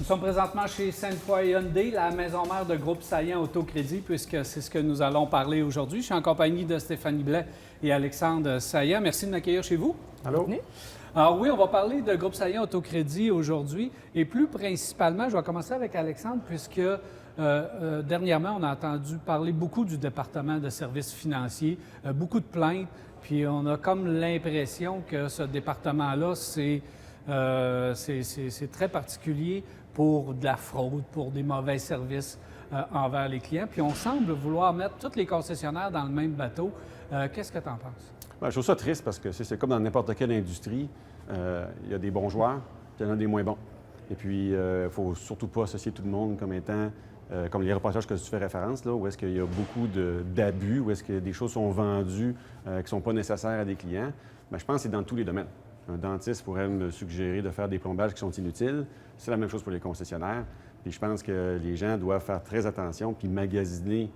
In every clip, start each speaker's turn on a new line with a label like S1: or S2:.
S1: sommes présentement chez Sainte-Foy Hyundai, la maison mère de Groupe Saillant Autocrédit, puisque c'est ce que nous allons parler aujourd'hui. Je suis en compagnie de Stéphanie Blais et Alexandre Saillant. Merci de m'accueillir chez vous.
S2: Allô?
S3: Bienvenue.
S1: Alors oui, on va parler de Groupe Saillant Autocrédit aujourd'hui. Et plus principalement, je vais commencer avec Alexandre, puisque dernièrement, on a entendu parler beaucoup du département de services financiers, beaucoup de plaintes, puis on a comme l'impression que ce département-là, c'est très particulier pour de la fraude, pour des mauvais services envers les clients. Puis on semble vouloir mettre tous les concessionnaires dans le même bateau. Qu'est-ce que tu en penses?
S2: Bien, je trouve ça triste parce que c'est comme dans n'importe quelle industrie. Il y a des bons joueurs, puis il y en a des moins bons. Et puis, il ne faut surtout pas associer tout le monde comme étant, comme les reportages que tu fais référence, là, où est-ce qu'il y a beaucoup d'abus, où est-ce que des choses sont vendues qui ne sont pas nécessaires à des clients. Bien, je pense que c'est dans tous les domaines. Un dentiste pourrait me suggérer de faire des plombages qui sont inutiles. C'est la même chose pour les concessionnaires. Puis je pense que les gens doivent faire très attention puis magasiner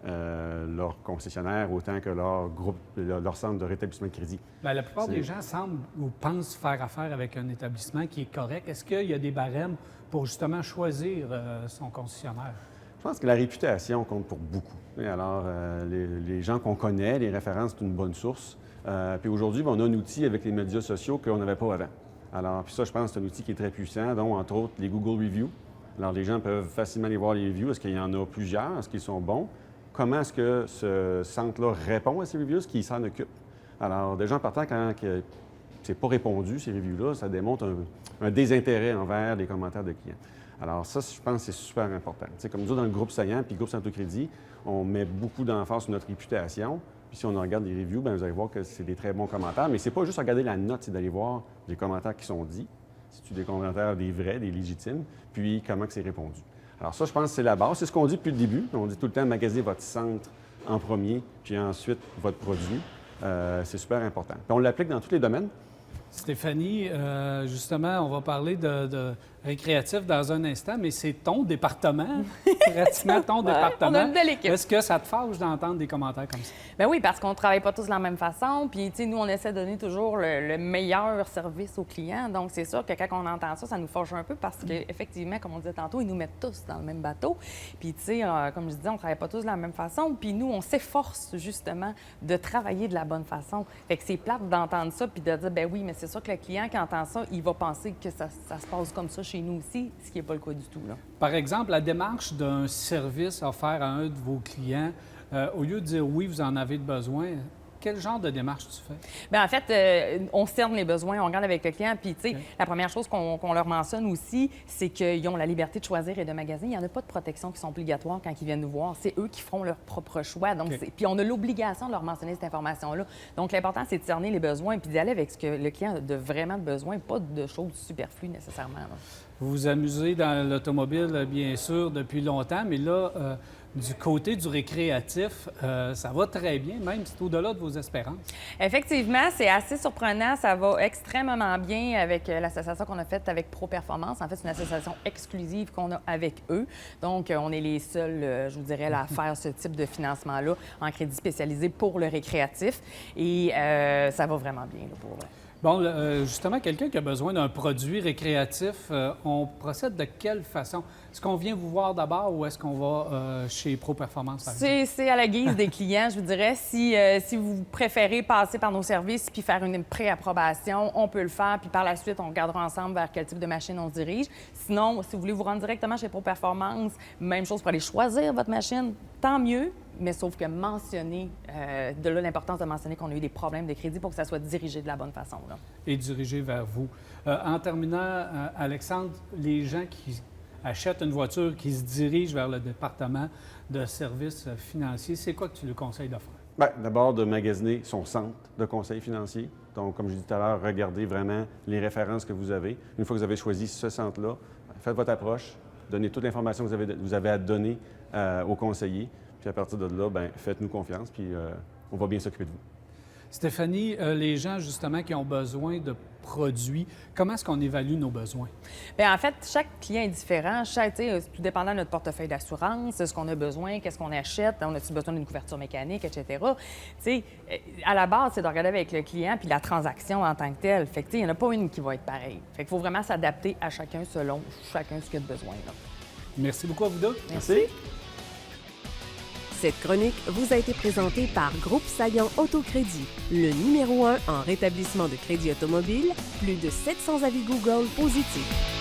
S2: leur concessionnaire autant que leur groupe, leur centre de rétablissement de crédit.
S1: Bien, la plupart des gens semblent ou pensent faire affaire avec un établissement qui est correct. Est-ce qu'il y a des barèmes pour justement choisir son concessionnaire?
S2: Je pense que la réputation compte pour beaucoup. Alors, les gens qu'on connaît, les références, c'est une bonne source. Puis aujourd'hui, on a un outil avec les médias sociaux qu'on n'avait pas avant. Alors, puis ça, je pense que c'est un outil qui est très puissant, dont, entre autres, les Google Reviews. Alors, les gens peuvent facilement aller voir les reviews. Est-ce qu'il y en a plusieurs? Est-ce qu'ils sont bons? Comment est-ce que ce centre-là répond à ces reviews? Est-ce qu'il s'en occupe? Alors, déjà, en partant, quand c'est pas répondu, ces reviews-là, ça démontre un désintérêt envers les commentaires de clients. Alors ça, je pense que c'est super important. Tu sais, comme nous, dans le groupe Saillant puis le groupe Saillant Autocrédit, on met beaucoup d'emphase sur notre réputation. Puis si on regarde les reviews, bien, vous allez voir que c'est des très bons commentaires. Mais c'est pas juste regarder la note, c'est d'aller voir les commentaires qui sont dits. Si tu des commentaires des vrais, des légitimes, puis comment que c'est répondu. Alors ça, je pense que c'est la base. C'est ce qu'on dit depuis le début. On dit tout le temps magasiner votre centre en premier, puis ensuite votre produit. C'est super important. Puis on l'applique dans tous les domaines.
S1: Stéphanie, justement, on va parler de récréatif dans un instant, mais c'est ton département, pratiquement ton département.
S3: On a une belle équipe.
S1: Est-ce que ça te fâche d'entendre des commentaires comme ça?
S3: Bien oui, parce qu'on ne travaille pas tous de la même façon. Puis, tu sais, nous, on essaie de donner toujours le meilleur service aux clients. Donc, c'est sûr que quand on entend ça, ça nous fâche un peu parce qu'effectivement, comme on disait tantôt, ils nous mettent tous dans le même bateau. Puis, tu sais, comme je disais, on ne travaille pas tous de la même façon. Puis, nous, on s'efforce justement de travailler de la bonne façon. Fait que c'est plate d'entendre ça puis de dire, ben oui, mais c'est sûr que le client, qui entend ça, il va penser que ça se passe comme ça chez nous aussi, ce qui n'est pas le cas du tout, là.
S1: Par exemple, la démarche d'un service offert à un de vos clients, au lieu de dire oui, vous en avez besoin, quel genre de démarche tu fais?
S3: Bien, en fait, on cerne les besoins, on regarde avec le client. Puis, tu sais,
S1: OK.
S3: La première chose qu'on leur mentionne aussi, c'est qu'ils ont la liberté de choisir et de magasiner. Il n'y en a pas de protection qui sont obligatoires quand ils viennent nous voir. C'est eux qui feront leur propre choix. Donc,
S1: OK.
S3: puis on a l'obligation de leur mentionner cette information-là. Donc, l'important, c'est de cerner les besoins et puis d'y aller avec ce que le client a vraiment de besoin, pas de choses superflues nécessairement, là.
S1: Vous vous amusez dans l'automobile, bien sûr, depuis longtemps, mais là, du côté du récréatif, ça va très bien, même si c'est au-delà de vos espérances.
S3: Effectivement, c'est assez surprenant. Ça va extrêmement bien avec l'association qu'on a faite avec Pro Performance. En fait, c'est une association exclusive qu'on a avec eux. Donc, on est les seuls, je vous dirais, à faire ce type de financement-là en crédit spécialisé pour le récréatif. Et ça va vraiment bien, là, pour vrai.
S1: Bon, justement, quelqu'un qui a besoin d'un produit récréatif, on procède de quelle façon? Est-ce qu'on vient vous voir d'abord ou est-ce qu'on va chez Pro Performance, par exemple?
S3: C'est à la guise des clients, je vous dirais. Si vous préférez passer par nos services puis faire une préapprobation, on peut le faire. Puis par la suite, on regardera ensemble vers quel type de machine on se dirige. Sinon, si vous voulez vous rendre directement chez Pro Performance, même chose pour aller choisir votre machine, tant mieux. Mais sauf que mentionner, de là l'importance de mentionner qu'on a eu des problèmes de crédit pour que ça soit dirigé de la bonne façon, là.
S1: Et dirigé vers vous. En terminant, Alexandre, les gens qui achètent une voiture, qui se dirigent vers le département de services financiers, c'est quoi que tu le conseilles de faire?
S2: Bien, d'abord, de magasiner son centre de conseil financier. Donc, comme je disais tout à l'heure, regardez vraiment les références que vous avez. Une fois que vous avez choisi ce centre-là, faites votre approche, donnez toute l'information que vous avez à donner aux conseillers. Puis à partir de là, bien, faites-nous confiance, puis on va bien s'occuper de vous.
S1: Stéphanie, les gens justement qui ont besoin de produits, comment est-ce qu'on évalue nos besoins?
S3: Bien, en fait, chaque client est différent. Tout dépendant de notre portefeuille d'assurance, ce qu'on a besoin, qu'est-ce qu'on achète, on a-t-il besoin d'une couverture mécanique, etc. Tu sais, à la base, c'est de regarder avec le client puis la transaction en tant que telle. Fait que, il n'y en a pas une qui va être pareille. Fait qu'il faut vraiment s'adapter à chacun selon chacun ce qu'il a de besoin. Là.
S1: Merci beaucoup à vous deux.
S3: Merci.
S4: Cette chronique vous a été présentée par Groupe Saillant Autocrédit, le numéro 1 en rétablissement de crédit automobile, plus de 700 avis Google positifs.